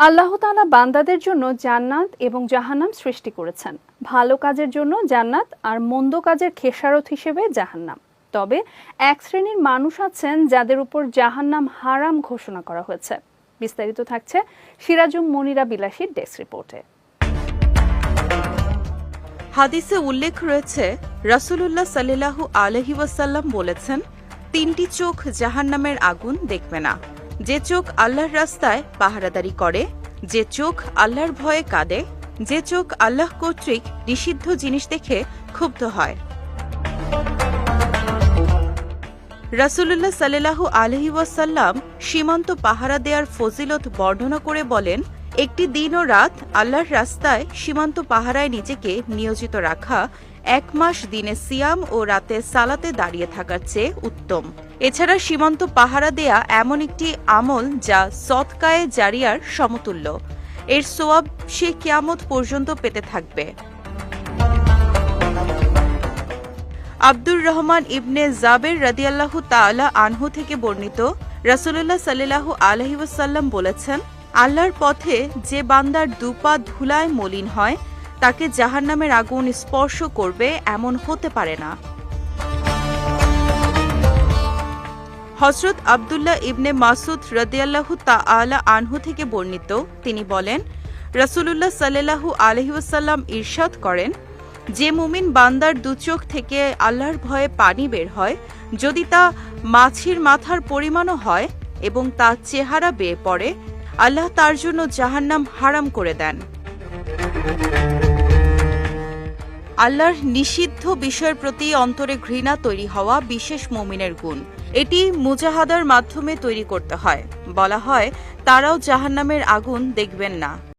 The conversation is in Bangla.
আল্লাহ তাআলা বান্দাদের জন্য জান্নাত এবং জাহান্নাম সৃষ্টি করেছেন। ভালো কাজের জন্য জান্নাত আর মন্দ কাজের খেসারত হিসেবে জাহান্নাম। তবে এক শ্রেণীর মানুষ আছেন যাদের উপর জাহান্নাম হারাম ঘোষণা করা হয়েছে। বিস্তারিত থাকছে সিরাজুম মনিরা বিলাসীর ডেস্ক রিপোর্টে। হাদিসে উল্লেখ রয়েছে, রাসূলুল্লাহ সাল্লাল্লাহু আলাইহি ওয়াসাল্লাম বলেছেন, তিনটি চোখ জাহান্নামের আগুন দেখবে না। যে চোখ আল্লাহর রাস্তায় পাহারাদারি করে, যে চোখ আল্লাহর ভয়ে কাঁদে, যে চোখ আল্লাহ কর্তৃক নিষিদ্ধ জিনিস দেখে ক্ষুব্ধ হয়। রাসূলুল্লাহ সাল্লাল্লাহু আলাইহি ওয়াসাল্লাম সীমান্ত পাহারা দেওয়ার ফজিলত বর্ণনা করে বলেন, একটি দিন ও রাত আল্লাহর রাস্তায় সীমান্ত পাহারায় নিজেকে নিয়োজিত রাখা 1 মাস দিনে সিয়াম ও রাতে সালাতে দাঁড়িয়ে থাকার চেয়ে উত্তম। এছাড়া সীমান্ত পাহারা দেয়া এমন একটি আমল যা সদকায়ে জারিয়ার সমতুল্য। এর সোয়াব সে কিয়ামত পর্যন্ত পেতে থাকবে। আব্দুর রহমান ইবনে জাবের রাদিয়াল্লাহু তাআলা আনহু থেকে বর্ণিত, রাসূলুল্লাহ সাল্লাল্লাহু আলাইহি ওয়াসাল্লাম বলেছেন, আল্লাহর পথে যে বান্দার দুপা ধুলায় মলিন হয় তাকে জাহান্নামের আগুন স্পর্শ করবে এমন হতে পারে না। হযরত আব্দুল্লাহ ইবনে মাসউদ রাদিয়াল্লাহু তাআলা আনহু থেকে বর্ণিত, তিনি বলেন, রাসূলুল্লাহ সাল্লাল্লাহু আলাইহি ওয়াসাল্লাম ইরশাদ করেন, যে মুমিন বান্দার দুচোখ থেকে আল্লাহর ভয়ে পানি বের হয়, যদি তা মাছির মাথার পরিমাণও হয় এবং তার চেহারা বেয়ে পড়ে, আল্লাহ তার জন্য জাহান্নাম হারাম করে দেন। আল্লাহর নিষিদ্ধ বিষয়ের প্রতি অন্তরে ঘৃণা তৈরি হওয়া বিশেষ মুমিনের গুণ। এটি মুজাহাদার মাধ্যমে তৈরি করতে হয়। বলা হয়, তারাও জাহান্নামের আগুন দেখবেন না।